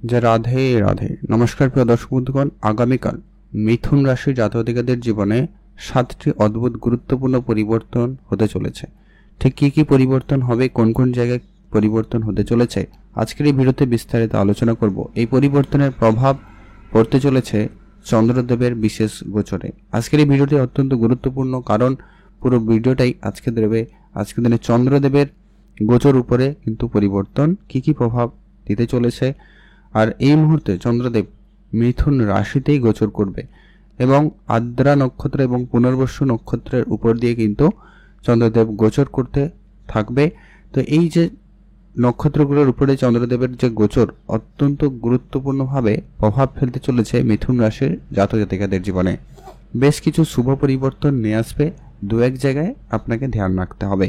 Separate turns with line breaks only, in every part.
যে রাধে রাধে। নমস্কার প্রিয় দর্শক বন্ধুগণ, আগামীকাল মিথুন রাশির জাতক-জাতিকাদের জীবনে 7টি অদ্ভুত গুরুত্বপূর্ণ পরিবর্তন হতে চলেছে। ঠিক কী কী পরিবর্তন হবে, কোন কোন জায়গায় পরিবর্তন হতে চলেছে, আজকের এই ভিডিওতে বিস্তারিত আলোচনা করব। এই পরিবর্তনের প্রভাব পড়তে চলেছে চন্দ্রদেবের বিশেষ গোচরে। আজকের এই ভিডিওটি অত্যন্ত গুরুত্বপূর্ণ, কারণ পুরো ভিডিওটাই আজকের দিনে চন্দ্রদেবের গোচর উপরে কিন্তু পরিবর্তন কী কী প্রভাব দিতে চলেছে। আর এই মুহূর্তে চন্দ্রদেব মিথুন রাশিতেই গোচর করবে এবং আদ্রা নক্ষত্র এবং পুনর্বসু নক্ষত্রের উপর দিয়ে কিন্তু চন্দ্রদেব গোচর করতে থাকবে। তো এই যে নক্ষত্রগুলোর উপরে চন্দ্রদেবের যে গোচর অত্যন্ত গুরুত্বপূর্ণভাবে প্রভাব ফেলতে চলেছে মিথুন রাশির জাতক জাতিকাদের জীবনে। বেশ কিছু শুভ পরিবর্তন নিয়ে আসবে, দু এক জায়গায় আপনাকে ধ্যান রাখতে হবে।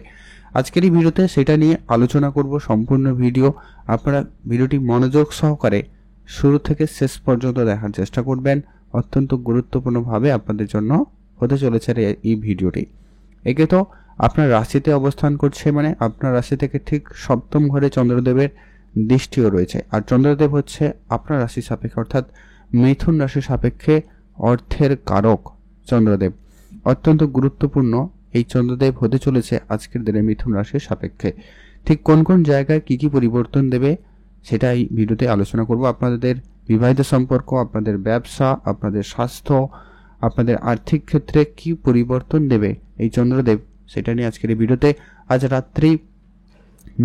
আজকের এই ভিডিওতে সেটা নিয়ে আলোচনা করব। সম্পূর্ণ ভিডিও আপনারা ভিডিওটি মনোযোগ সহকারে শুরু থেকে শেষ পর্যন্ত দেখার চেষ্টা করবেন। অত্যন্ত গুরুত্বপূর্ণভাবে আপনাদের জন্য হতে চলেছে এই ভিডিওটি। একে তো আপনার রাশিতে অবস্থান করছে, মানে আপনার রাশি থেকে ঠিক সপ্তম ঘরে চন্দ্রদেবের দৃষ্টিও রয়েছে। আর চন্দ্রদেব হচ্ছে আপনার রাশি সাপেক্ষে, অর্থাৎ মিথুন রাশি সাপেক্ষে অর্থের কারক চন্দ্রদেব। অত্যন্ত গুরুত্বপূর্ণ এই চন্দ্রদেব হতে চলেছে আজকের দিনে মিথুন রাশির সাপেক্ষে। ঠিক কোন কোন জায়গায় কি কি পরিবর্তন দেবে সেটা এই ভিডিওতে আলোচনা করব। আপনাদের বিবাহিত সম্পর্ক, আপনাদের ব্যবসা, আপনাদের স্বাস্থ্য, আপনাদের আর্থিক ক্ষেত্রে কি পরিবর্তন দেবে এই চন্দ্রদেব, সেটা নিয়ে আজকের এই ভিডিওতে। আজ রাত্রি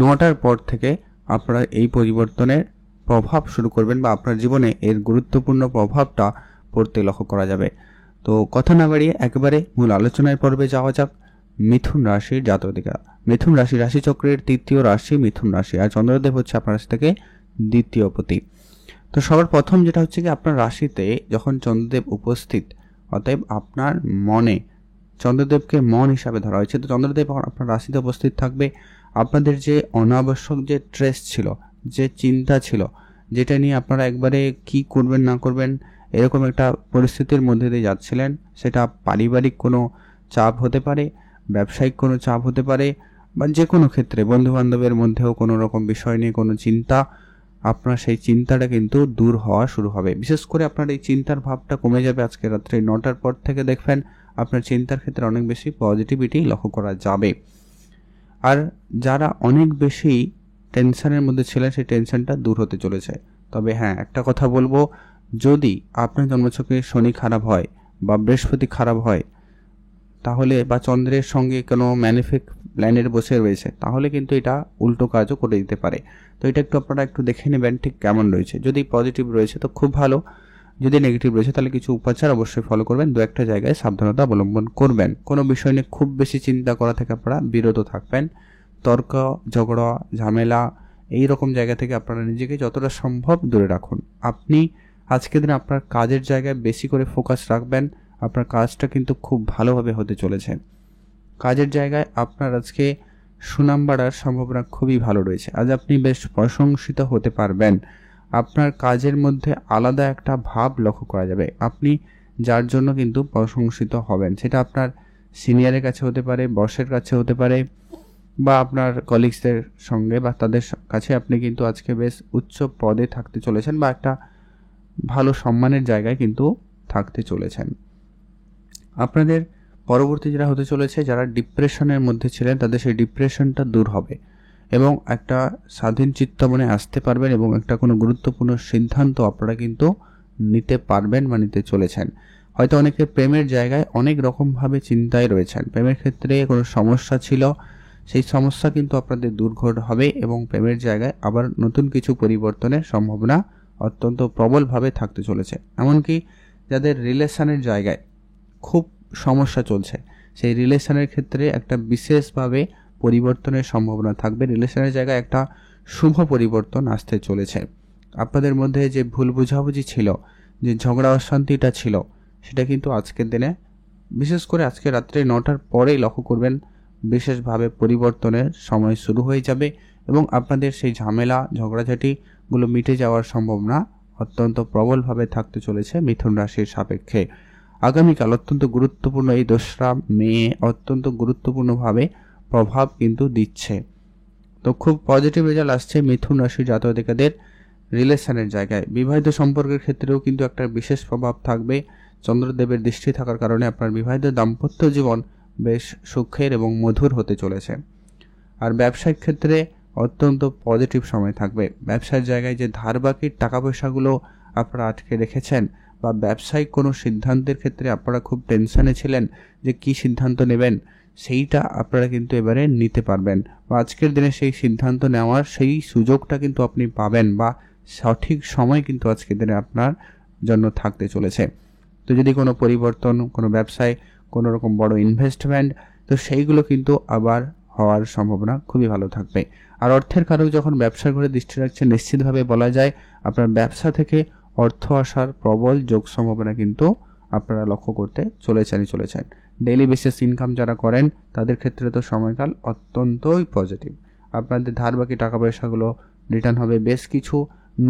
9টার পর থেকে আপনারা এই পরিবর্তনের প্রভাব শুরু করবেন বা আপনার জীবনে এর গুরুত্বপূর্ণ প্রভাবটা পড়তে লক্ষ্য করা যাবে। তো কথা না বাড়িয়ে একেবারে মূল আলোচনার পর্বে যাওয়া যাক। মিথুন রাশির জাতকরা, মিথুন রাশিচক্রের তৃতীয় রাশি মিথুন রাশি, আর চন্দ্রদেব হচ্ছে আপনার রাশি থেকে দ্বিতীয় পতি। তো সবার প্রথম যেটা হচ্ছে কি, আপনার রাশিতে যখন চন্দ্রদেব উপস্থিত, অতএব আপনার মনে চন্দ্রদেবকে মন হিসাবে ধরা হয়েছে। তো চন্দ্রদেব আপনার রাশিতে উপস্থিত থাকবে। আপনাদের যে অনাবশ্যক যে স্ট্রেস ছিল, যে চিন্তা ছিল, যেটা নিয়ে আপনারা একবারে কি করবেন না করবেন এরকম একটা পরিস্থিতির মধ্যে দিয়ে যাচ্ছিলেন, সেটা পারিবারিক কোনো চাপ হতে পারে, ব্যবসায়িক কোনো চাপ হতে পারে, বা যে কোনো ক্ষেত্রে বন্ধুবান্ধবের মধ্যেও কোনো রকম বিষয় নিয়ে কোনো চিন্তা, আপনার সেই চিন্তাটা কিন্তু দূর হওয়া শুরু হবে। বিশেষ করে আপনার এই চিন্তার ভাবটা কমে যাবে আজকে রাত্রে 9টার পর থেকে। দেখবেন আপনার চিন্তার ক্ষেত্রে অনেক বেশি পজিটিভিটি লক্ষ্য করা যাবে। আর যারা অনেক বেশি টেনশনের মধ্যে ছিলেন, সেই টেনশনটা দূর হতে চলেছে। তবে হ্যাঁ, একটা কথা বলবো, যদি আপনার জন্মছকে শনি খারাপ হয় বা বৃহস্পতি খারাপ হয়, তাহলে বা চন্দ্রের সঙ্গে কোনো ম্যানিফিক প্ল্যানেট বসে রয়েছে, তাহলে কিন্তু এটা উল্টো কাজও করে দিতে পারে। তো এটা আপনারা একটু দেখে নেবেন ঠিক কেমন রয়েছে। যদি পজিটিভ রয়েছে তো খুব ভালো, যদি নেগেটিভ রয়েছে তাহলে কিছু উপাচার অবশ্যই ফলো করবেন, দু একটা জায়গায় সাবধানতা অবলম্বন করবেন। কোনো বিষয় নিয়ে খুব বেশি চিন্তা করা থেকে আপনারা বিরত থাকবেন। তর্ক, ঝগড়া, ঝামেলা এই রকম জায়গা থেকে আপনারা নিজেকে যতটা সম্ভব দূরে রাখুন। আপনি আজকের দিনে আপনার কাজের জায়গায় বেশি করে ফোকাস রাখবেন। আপনার কাজটা কিন্তু খুব ভালোভাবে হতে চলেছে। কাজের জায়গায় আপনার আজকে সুনাম বাড়ার সম্ভাবনা খুবই ভালো রয়েছে। আজ আপনি বেশ প্রশংসিত হতে পারবেন। আপনার কাজের মধ্যে আলাদা একটা ভাব লক্ষ্য করা যাবে। আপনি যার জন্য কিন্তু প্রশংসিত হবেন, সেটা আপনার সিনিয়রের কাছে হতে পারে, বসের কাছে হতে পারে, বা আপনার কলিগসদের সঙ্গে বা তাদের কাছে আপনি কিন্তু আজকে বেশ উচ্চ পদে থাকতে চলেছেন বা একটা ভালো সম্মানের জায়গায় কিন্তু থাকতে চলেছেন। আপনাদের পরবর্তী যেটা হতে চলেছে, যারা ডিপ্রেশনের মধ্যে ছিলেন তাদের সেই ডিপ্রেশনটা দূর হবে এবং একটা স্বাধীন চিত্তমনে আসতে পারবেন এবং একটা কোনো গুরুত্বপূর্ণ সিদ্ধান্ত আপনারা কিন্তু নিতে পারবেন বা নিতে চলেছেন। হয়তো অনেকে প্রেমের জায়গায় অনেক রকমভাবে চিন্তায় রয়েছেন, প্রেমের ক্ষেত্রে কোনো সমস্যা ছিল, সেই সমস্যা কিন্তু আপনাদের দূর হবে এবং প্রেমের জায়গায় আবার নতুন কিছু পরিবর্তনের সম্ভাবনা অত্যন্ত প্রবলভাবে থাকতে চলেছে। এমনকি যাদের রিলেশনের জায়গায় খুব সমস্যা চলছে, সেই রিলেশনের ক্ষেত্রে একটা বিশেষভাবে পরিবর্তনের সম্ভাবনা থাকবে। রিলেশনের জায়গায় একটা শুভ পরিবর্তন আসতে চলেছে। আপনাদের মধ্যে যে ভুল বোঝাবুঝি ছিল, যে ঝগড়া অশান্তিটা ছিল, সেটা কিন্তু আজকের দিনে, বিশেষ করে আজকে রাত্রে 9টার পরেই লক্ষ্য করবেন, বিশেষভাবে পরিবর্তনের সময় শুরু হয়ে যাবে এবং আপনাদের সেই ঝামেলা ঝগড়াঝাটিগুলো মিটে যাওয়ার সম্ভাবনা অত্যন্ত প্রবলভাবে থাকতে চলেছে মিথুন রাশির সাপেক্ষে। আগামীকাল অত্যন্ত গুরুত্বপূর্ণ এই 2রা মে অত্যন্ত গুরুত্বপূর্ণভাবে প্রভাব কিন্তু দিচ্ছে। তো খুব পজিটিভ রেজাল্ট আসছে মিথুন রাশির জাতকদের রিলেশনের জায়গায় বিবাহিত সম্পর্কের ক্ষেত্রেও কিন্তু একটা বিশেষ প্রভাব থাকবে। চন্দ্রদেবের দৃষ্টি থাকার কারণে আপনার বিবাহিত দাম্পত্য জীবন বেশ সুখের এবং মধুর হতে চলেছে। আর ব্যবসায়িক ক্ষেত্রে অত্যন্ত পজিটিভ সময় থাকবে। ব্যবসার জায়গায় যে ধার বাকির টাকা পয়সাগুলো আপনারা আটকে রেখেছেন বা ব্যবসায়িক কোনো সিদ্ধান্তের ক্ষেত্রে আপনারা খুব টেনশনে ছিলেন যে কি সিদ্ধান্ত নেবেন, সেইটা আপনারা কিন্তু এবারে নিতে পারবেন বা আজকের দিনে সেই সিদ্ধান্ত নেওয়ার সেই সুযোগটা কিন্তু আপনি পাবেন বা সঠিক সময় কিন্তু আজকের দিনে আপনার জন্য থাকতে চলেছে। তো যদি কোনো পরিবর্তন, কোনো ব্যবসায় কোনো রকম বড় ইনভেস্টমেন্ট, তো সেইগুলো কিন্তু আবার হওয়ার সম্ভাবনা খুবই ভালো থাকবে। আর অর্থের কারক যখন ব্যবসার ঘরে দৃষ্টি রাখছে, নিশ্চিতভাবে বলা যায় আপনার ব্যবসা থেকে অর্থ আসার প্রবল যোগ সম্ভাবনা কিন্তু আপনারা লক্ষ্য করতে চলেছেন। ডেইলি বেসিস ইনকাম যারা করেন তাদের ক্ষেত্রে তো সময়কাল অত্যন্তই পজিটিভ। আপনাদের ধার বাকি টাকা পয়সাগুলো রিটার্ন হবে, বেশ কিছু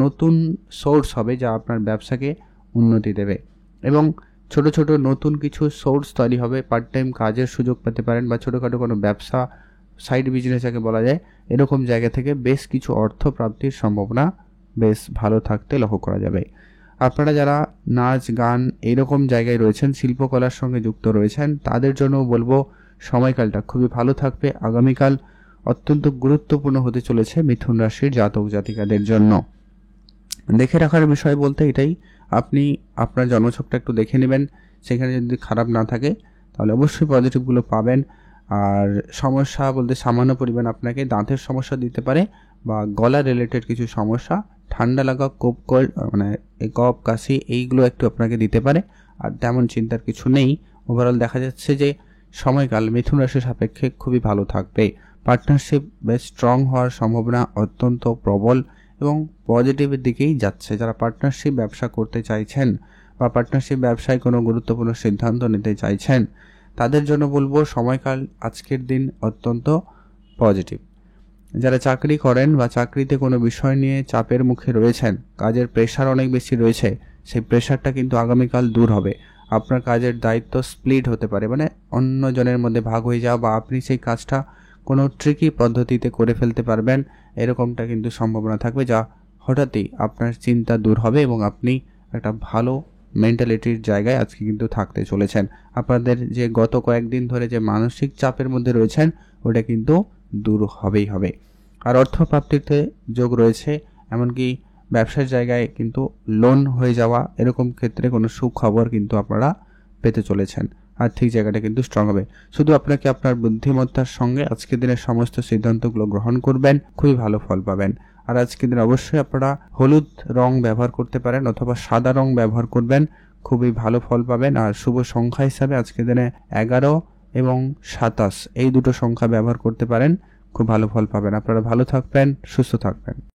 নতুন সোর্স হবে যা আপনার ব্যবসাকে উন্নতি দেবে এবং ছোট ছোট নতুন কিছু সোর্স তৈরি হবে। পার্ট টাইম কাজের সুযোগ পেতে পারেন বা ছোটোখাটো কোনো ব্যবসা, সাইড বিজনেস যাকে বলা যায়, এরকম জায়গা থেকে বেশ কিছু অর্থ প্রাপ্তির সম্ভাবনা বেশ ভালো থাকতে লক্ষ্য করা যাবে। আপনারা যারা নাচ গান এইরকম জায়গায় রয়েছেন, শিল্পকলার সঙ্গে যুক্ত রয়েছেন, তাদের জন্য বলবো সময়কালটা খুবই ভালো থাকবে। আগামীকাল অত্যন্ত গুরুত্বপূর্ণ হতে চলেছে মিথুন রাশির জাতক জাতিকাদের জন্য। দেখে রাখার বিষয় বলতে এটাই, আপনি আপনার জন্মছকটা একটু দেখে নেবেন, সেখানে যদি খারাপ না থাকে তাহলে অবশ্যই পজিটিভগুলো পাবেন। আর সমস্যা বলতে সামান্য পরিমাণ আপনাকে দাঁতের সমস্যা দিতে পারে বা গলা রিলেটেড কিছু সমস্যা, ঠান্ডা লাগা, কফ কাশি এইগুলো একটু আপনাকে দিতে পারে। আর তেমন চিন্তার কিছু নেই। ওভারঅল দেখা যাচ্ছে যে সময়কাল মিথুন রাশির সাপেক্ষে খুবই ভালো থাকবে। পার্টনারশিপ বেশ স্ট্রং হওয়ার সম্ভাবনা অত্যন্ত প্রবল এবং পজিটিভের দিকেই যাচ্ছে। যারা পার্টনারশিপ ব্যবসা করতে চাইছেন বা পার্টনারশিপ ব্যবসায় কোনো গুরুত্বপূর্ণ সিদ্ধান্ত নিতে চাইছেন, তাদের জন্য বলবো সময়কাল আজকের দিন অত্যন্ত পজিটিভ। যারা চাকরি করেন বা চাকরিতে কোনো বিষয় নিয়ে চাপের মুখে রয়েছেন, কাজের প্রেশার অনেক বেশি রয়েছে, সেই প্রেশারটা কিন্তু আগামীকাল দূর হবে। আপনার কাজের দায়িত্ব স্প্লিট হতে পারে, মানে অন্য জনের মধ্যে ভাগ হয়ে যাওয়া, বা আপনি সেই কাজটা কোনো ট্রিকি পদ্ধতিতে করে ফেলতে পারবেন, এরকমটা কিন্তু সম্ভাবনা থাকবে, যা হঠাৎই আপনার চিন্তা দূর হবে এবং আপনি একটা ভালো মেন্টালিটির জায়গায় আজকে কিন্তু থাকতে চলেছেন। আপনাদের যে গত কয়েকদিন ধরে যে মানসিক চাপের মধ্যে রয়েছেন, ওটা কিন্তু দূর হবেই হবে। আর অর্থ প্রাপ্তিতে যোগ রয়েছে, এমনকি ব্যবসার জায়গায় কিন্তু লোন হয়ে যাওয়া, এরকম ক্ষেত্রে কোনো সুখবর কিন্তু আপনারা পেতে চলেছেন। আর্থিক জায়গাটা কিন্তু স্ট্রং হবে। শুধু আপনাকে আপনার বুদ্ধিমত্তার সঙ্গে আজকের দিনের সমস্ত সিদ্ধান্তগুলো গ্রহণ করবেন, খুবই ভালো ফল পাবেন। আর আজকের দিন অবশ্যই আপনারা হলুদ রং ব্যবহার করতে পারেন অথবা সাদা রং ব্যবহার করবেন, খুবই ভালো ফল পাবেন। আর শুভ সংখ্যা হিসাবে আজকের দিনে 11 এবং 27 এই দুটো সংখ্যা ব্যবহার করতে পারেন, খুব ভালো ফল পাবেন। আপনারা ভালো থাকবেন, সুস্থ থাকবেন।